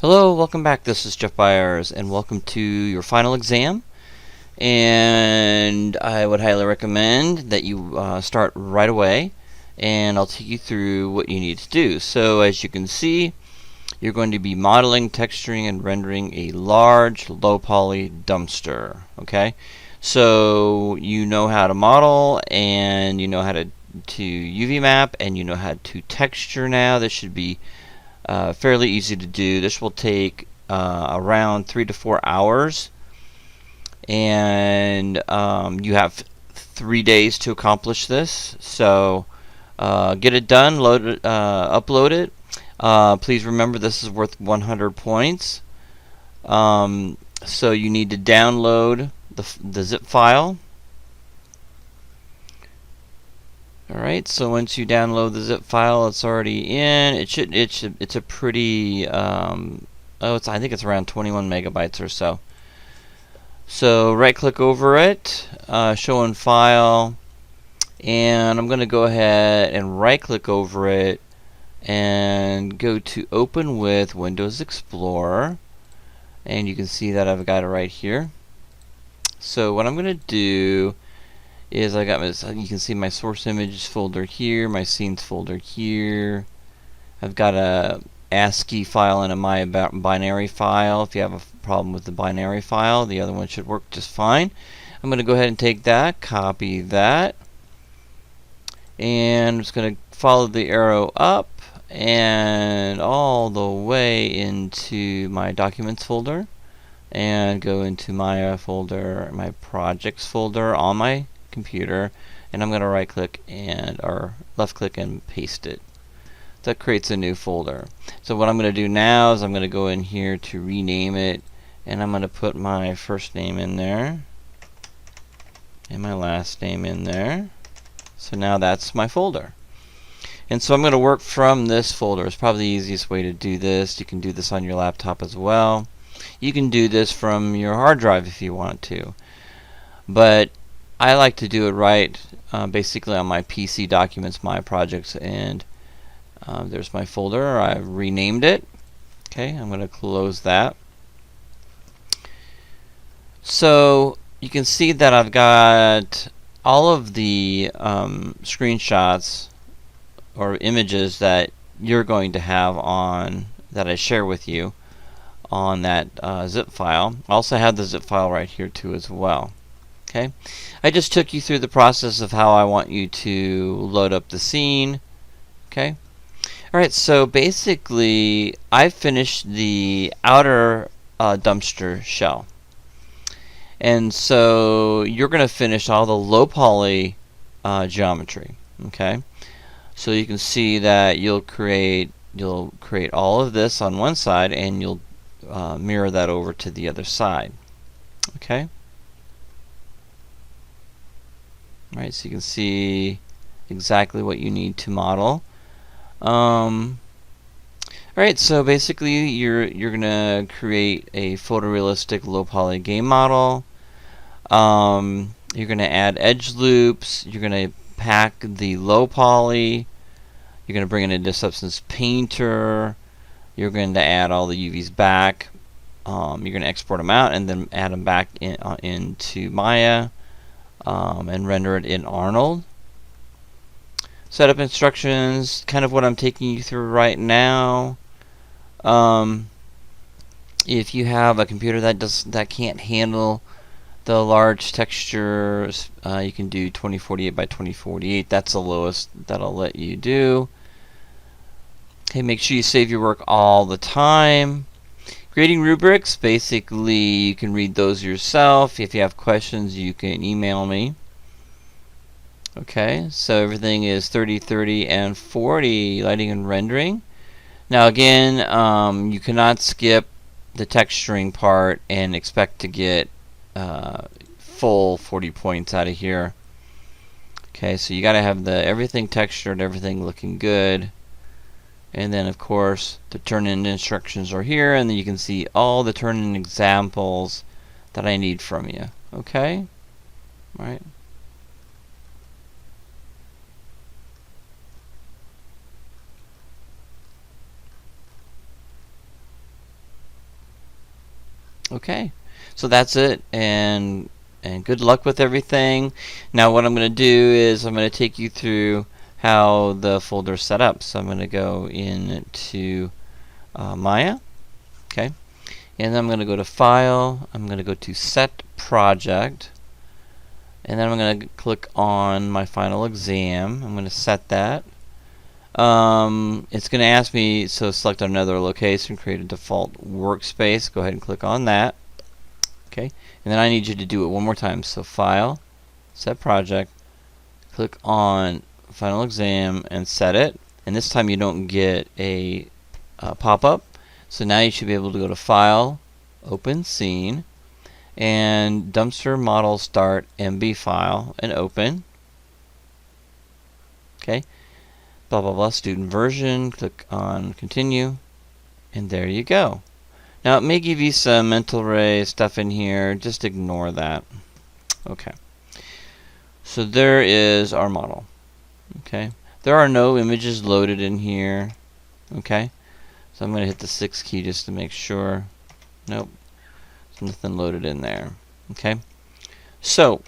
Hello, welcome back. This is Jeff Byers, and welcome to your final exam. And I would highly recommend that you start right away, and I'll take you through what you need to do. So, as you can see, you're going to be modeling, texturing, and rendering a large, low-poly dumpster. Okay, so you know how to model, and you know how to UV map, and you know how to texture now. This should be fairly easy to do. This will take around 3 to 4 hours, and you have 3 days to accomplish this. So get it done, load it, upload it. Please remember this is worth 100 points. So you need to download the zip file. Alright, so once you download the zip file, it's already in. It's a pretty I think it's around 21 megabytes or so. So right click over it, show in file, and I'm going to go ahead and right click over it and go to open with Windows Explorer, and you can see that I've got it right here. So what I'm going to do is you can see my source images folder here, my scenes folder here. I've got a ASCII file and a my binary file. If you have a problem with the binary file, the other one should work just fine. I'm going to go ahead and take that, copy that, and I'm just going to follow the arrow up and all the way into my documents folder, and go into my folder, my projects folder on my computer, and I'm going to right click or left click and paste it. That creates a new folder. So what I'm going to do now is I'm going to go in here to rename it, and I'm going to put my first name in there and my last name in there. So now that's my folder. And so I'm going to work from this folder. It's probably the easiest way to do this. You can do this on your laptop as well. You can do this from your hard drive if you want to. But I like to do it right basically on my PC documents, my projects, and there's my folder. I've renamed it. Okay, I'm going to close that. So you can see that I've got all of the screenshots or images that you're going to have that I share with you on that zip file. I also have the zip file right here too as well. Okay, I just took you through the process of how I want you to load up the scene. Okay, alright, so basically I've finished the outer dumpster shell, and so you're going to finish all the low poly geometry. Okay, so you can see that you'll create all of this on one side, and you'll mirror that over to the other side. Okay. Alright, so you can see exactly what you need to model. Alright, so basically you're gonna create a photorealistic low poly game model. You're gonna add edge loops. You're gonna pack the low poly. You're gonna bring it into Substance Painter. You're going to add all the UVs back. You're going to export them out and then add them back into Maya. And render it in Arnold. Setup instructions, kind of what I'm taking you through right now. If you have a computer that can't handle the large textures, you can do 2048 by 2048. That's the lowest that'll let you do. Okay, make sure you save your work all the time. Grading rubrics, basically you can read those yourself. If you have questions, you can email me. Okay, so everything is 30, 30, and 40 lighting and rendering. Now again, you cannot skip the texturing part and expect to get full 40 points out of here. Okay, so you got to have everything textured, everything looking good. And then of course the turn-in instructions are here, and then you can see all the turn-in examples that I need from you. Okay? All right. Okay, so that's it, and good luck with everything. Now what I'm going to do is I'm going to take you through how the folder is set up. So I'm going to go into Maya, okay, and then I'm going to go to File, I'm going to go to Set Project, and then I'm going to click on my final exam. I'm going to set that. It's going to ask me, so select another location, create a default workspace. Go ahead and click on that. Okay, and then I need you to do it one more time. So File, Set Project, click on Final Exam and set it. And this time you don't get a pop-up. So now you should be able to go to File, Open Scene, and Dumpster Model Start MB file and open. Okay. Blah blah blah, student version, click on continue, and there you go. Now it may give you some mental array stuff in here, just ignore that. Okay, so there is our model. Okay, there are no images loaded in here. Okay, so I'm going to hit the 6 key just to make sure. Nope, there's nothing loaded in there. Okay, so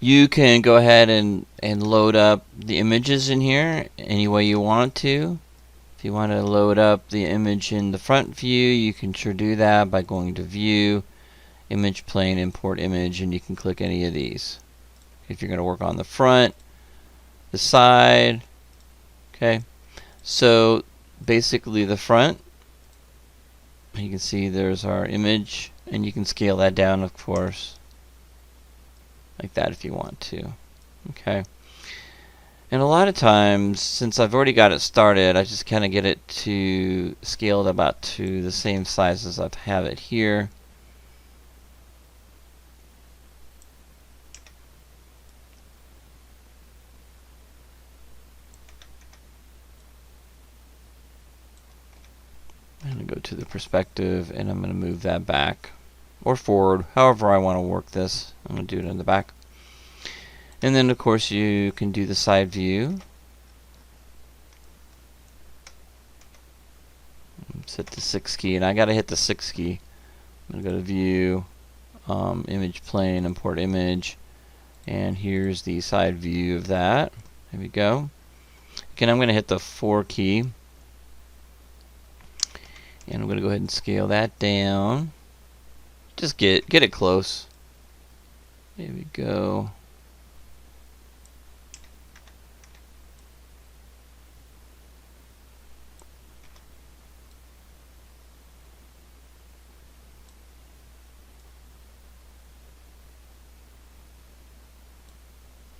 you can go ahead and load up the images in here any way you want to. If you want to load up the image in the front view, you can sure do that by going to View, Image Plane, Import Image, and you can click any of these. If you're going to work on the front, the side, okay. So basically the front, you can see there's our image, and you can scale that down, of course, like that if you want to. Okay. And a lot of times, since I've already got it started, I just kind of get it to scale it about to the same size as I have it here. I'm going to go to the perspective, and I'm going to move that back or forward, however I want to work this. I'm going to do it in the back. And then of course you can do the side view. Set the 6 key, and I gotta hit the 6 key. I'm gonna go to View, Image Plane, Import Image, and here's the side view of that. There we go. Again, I'm gonna hit the 4 key, and I'm gonna go ahead and scale that down. Just get it close. There we go.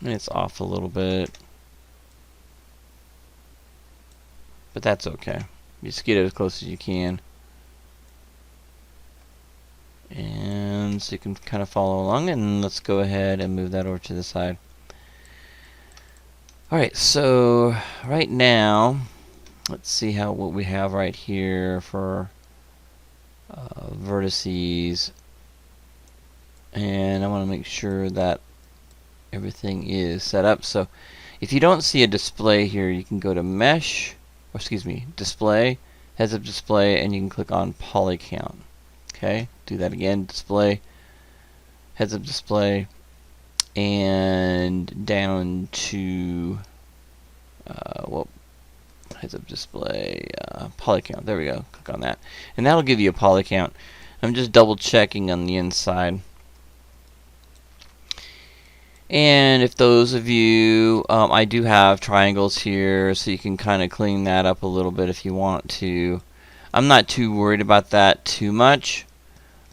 And it's off a little bit, but that's okay. Just get it as close as you can, and so you can kind of follow along. And let's go ahead and move that over to the side. Alright, so right now let's see what we have right here for vertices, and I want to make sure that everything is set up. So if you don't see a display here, you can go to Mesh, or excuse me, Display, Heads Up Display, and you can click on Poly Count. Okay, do that again, Display, Heads Up Display, and down to well, Heads Up Display, Poly Count. There we go. Click on that, and that'll give you a poly count. I'm just double checking on the inside. And if those of you, I do have triangles here, so you can kind of clean that up a little bit if you want to. I'm not too worried about that too much.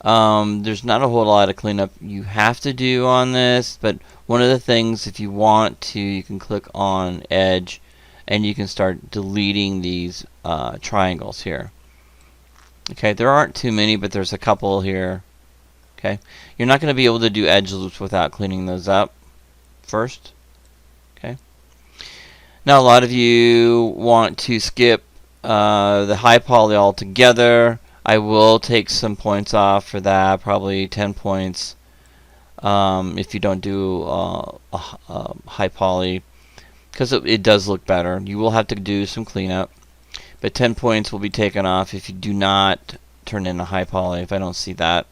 There's not a whole lot of cleanup you have to do on this, but one of the things, if you want to, you can click on Edge, and you can start deleting these triangles here. Okay, there aren't too many, but there's a couple here. Okay, you're not going to be able to do edge loops without cleaning those up first. Okay. Now a lot of you want to skip the high poly altogether. I will take some points off for that, probably 10 points if you don't do high poly, because it does look better. You will have to do some cleanup, but 10 points will be taken off if you do not turn in a high poly if I don't see that.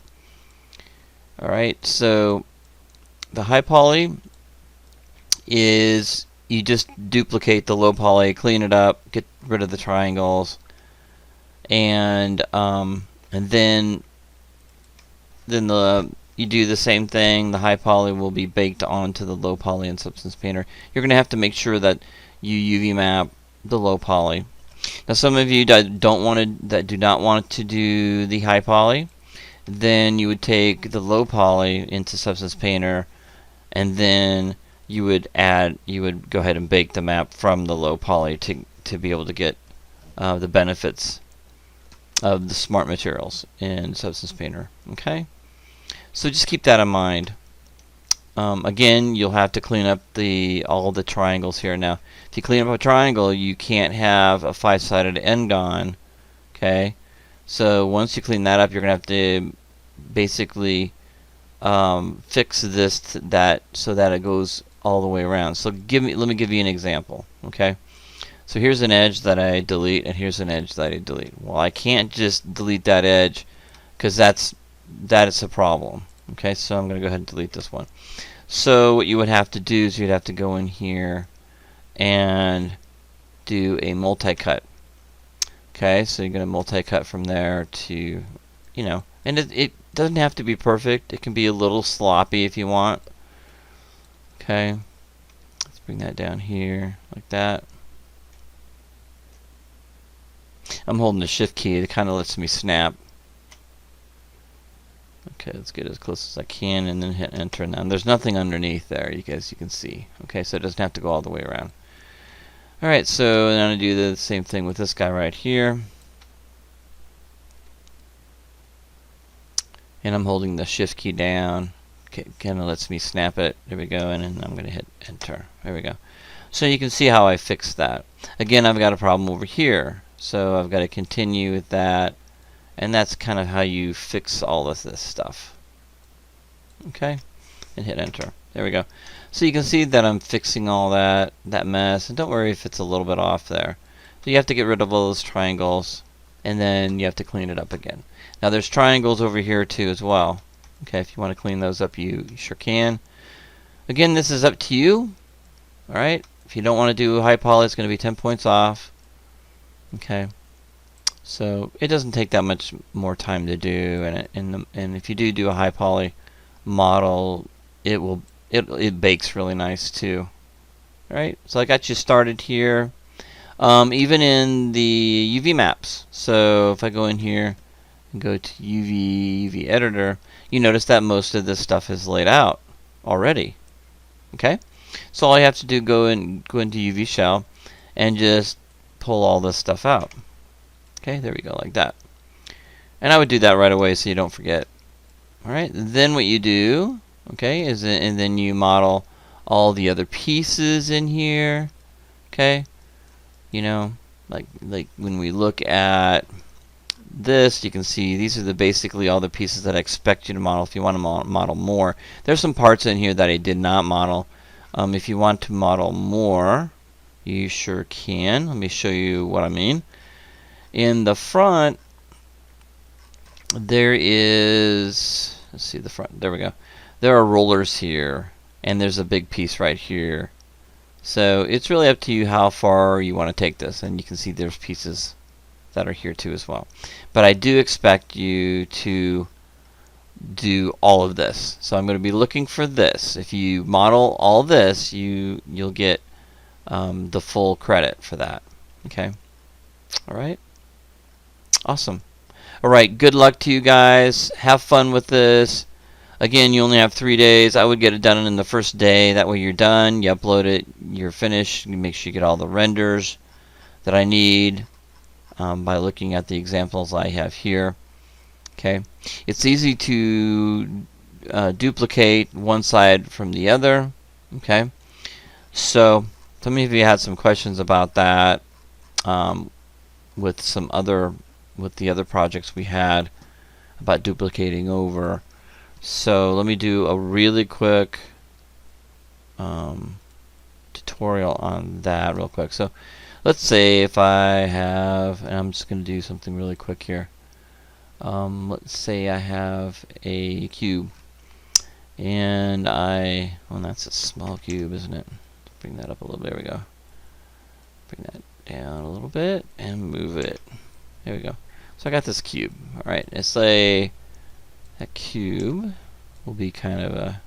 Alright, so the high poly is you just duplicate the low poly, clean it up, get rid of the triangles, and then you do the same thing. The high poly will be baked onto the low poly in Substance Painter. You're going to have to make sure that you UV map the low poly. Now, some of you that do not want to do the high poly, then you would take the low poly into Substance Painter, and then you would go ahead and bake the map from the low poly to be able to get the benefits of the smart materials in Substance Painter. Okay, so just keep that in mind. Again, you'll have to clean up all the triangles here. Now, if you clean up a triangle, you can't have a 5-sided end-on. Okay, so once you clean that up, you're gonna have to basically fix this so that it goes all the way around. So let me give you an example. Okay, so here's an edge that I delete, and here's an edge that I delete. Well, I can't just delete that edge because that is a problem. Okay, so I'm going to go ahead and delete this one. So what you would have to do is you'd have to go in here and do a multi-cut. Okay, so you're going to multi-cut from there to, and it doesn't have to be perfect. It can be a little sloppy if you want. Okay, let's bring that down here like that. I'm holding the shift key. It kind of lets me snap. Okay, let's get as close as I can and then hit enter. Now there's nothing underneath there, you can see. Okay, so it doesn't have to go all the way around. Alright, so then I'm going to do the same thing with this guy right here. And I'm holding the shift key down. Okay, kind of lets me snap it. There we go, and then I'm going to hit enter. There we go. So you can see how I fixed that. Again, I've got a problem over here. So I've got to continue with that. And that's kind of how you fix all of this stuff. Okay, and hit enter. There we go. So you can see that I'm fixing all that mess. And don't worry if it's a little bit off there. So you have to get rid of all those triangles, and then you have to clean it up again. Now there's triangles over here too as well. Okay, if you want to clean those up, you sure can. Again, this is up to you. Alright, if you don't want to do high poly, it's going to be 10 points off. Okay. So it doesn't take that much more time to do, and if you do a high poly model, it bakes really nice too. All right, so I got you started here. Even in the UV maps. So if I go in here and go to UV editor, you notice that most of this stuff is laid out already. Okay, so all you have to do go into UV shell and just pull all this stuff out. Okay, there we go, like that. And I would do that right away so you don't forget. Alright, then what you do, okay, and then you model all the other pieces in here. Okay, like when we look at this, you can see these are basically all the pieces that I expect you to model if you want to model more. There's some parts in here that I did not model. If you want to model more, you sure can. Let me show you what I mean. In the front, there is, let's see the front, there we go. There are rollers here, and there's a big piece right here. So it's really up to you how far you want to take this, and you can see there's pieces that are here too as well. But I do expect you to do all of this. So I'm going to be looking for this. If you model all this, you'll get the full credit for that. Okay. All right. Awesome. Alright, good luck to you guys. Have fun with this. Again, you only have 3 days. I would get it done in the first day. That way you're done. You upload it. You're finished. You make sure you get all the renders that I need by looking at the examples I have here. Okay. It's easy to duplicate one side from the other. Okay. So, some of you had some questions about that with the other projects we had about duplicating over. So let me do a really quick tutorial on that real quick. So let's say if I have, and I'm just going to do something really quick here. Let's say I have a cube, and well, that's a small cube, isn't it? Bring that up a little bit. There we go. Bring that down a little bit and move it. There we go. So I got this cube. All right. Let's say that cube will be kind of a.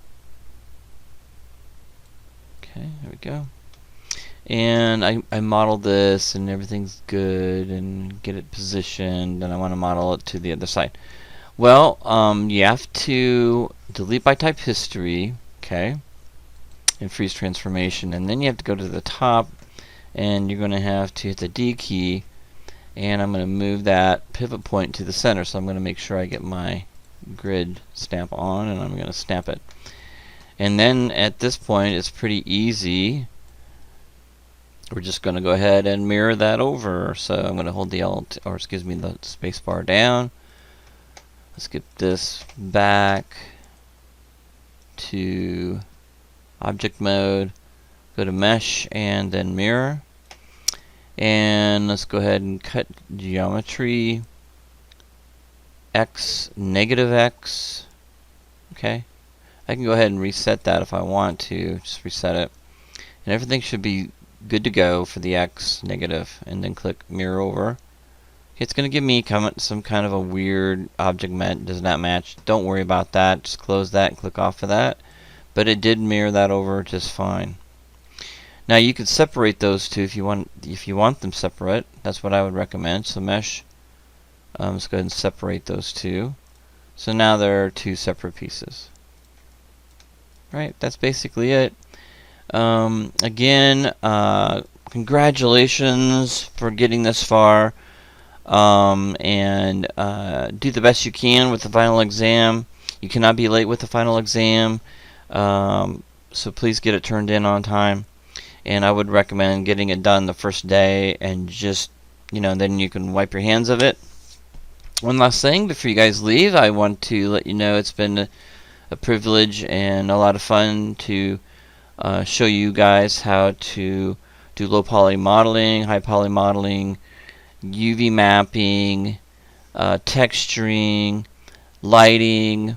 Okay. There we go. And I modeled this, and everything's good, and get it positioned, and I want to model it to the other side. Well, you have to delete by type history, okay, and freeze transformation, and then you have to go to the top, and you're going to have to hit the D key, and I'm going to move that pivot point to the center. So I'm going to make sure I get my grid stamp on, and I'm going to stamp it. And then at this point, it's pretty easy. We're just going to go ahead and mirror that over. So I'm going to hold the Alt, or excuse me, the space bar down. Let's get this back to object mode. Go to mesh and then mirror. And let's go ahead and cut geometry X, negative X. Okay. I can go ahead and reset that if I want to. Just reset it. And everything should be good to go for the X, negative, and then click mirror over. Okay, it's going to give me some kind of a weird object does not match. Don't worry about that. Just close that and click off of that. But it did mirror that over just fine. Now you could separate those two if you want them separate. That's what I would recommend. So mesh. Let's go ahead and separate those two. So now there are two separate pieces. Right. That's basically it. Again, congratulations for getting this far, and do the best you can with the final exam. You cannot be late with the final exam, so please get it turned in on time. And I would recommend getting it done the first day, and just, then you can wipe your hands of it. One last thing before you guys leave, I want to let you know it's been a privilege and a lot of fun to show you guys how to do low poly modeling, high poly modeling, UV mapping, texturing, lighting,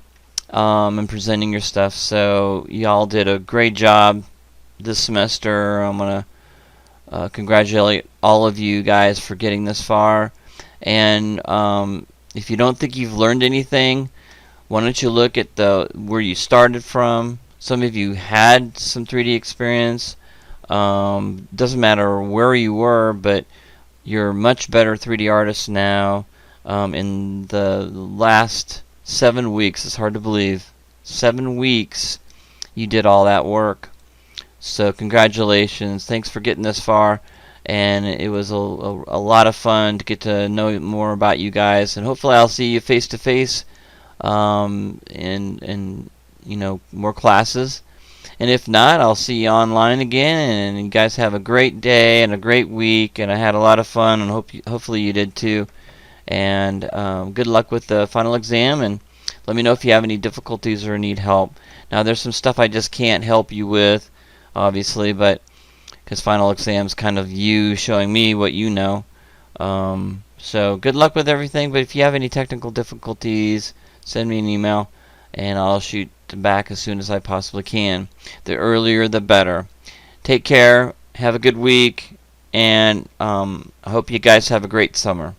and presenting your stuff. So y'all did a great job this semester. I'm going to congratulate all of you guys for getting this far. And if you don't think you've learned anything, why don't you look at where you started from. Some of you had some 3D experience. Doesn't matter where you were, but you're much better 3D artists now. In the last 7 weeks, it's hard to believe, 7 weeks you did all that work. So congratulations. Thanks for getting this far. And it was a lot of fun to get to know more about you guys. And hopefully I'll see you face to face in more classes. And if not, I'll see you online again. And you guys have a great day and a great week. And I had a lot of fun, and hopefully you did too. And good luck with the final exam. And let me know if you have any difficulties or need help. Now, there's some stuff I just can't help you with, obviously, but because final exam's kind of you showing me what you know. So good luck with everything. But if you have any technical difficulties, send me an email, and I'll shoot back as soon as I possibly can. The earlier the better. Take care, have a good week, and I hope you guys have a great summer.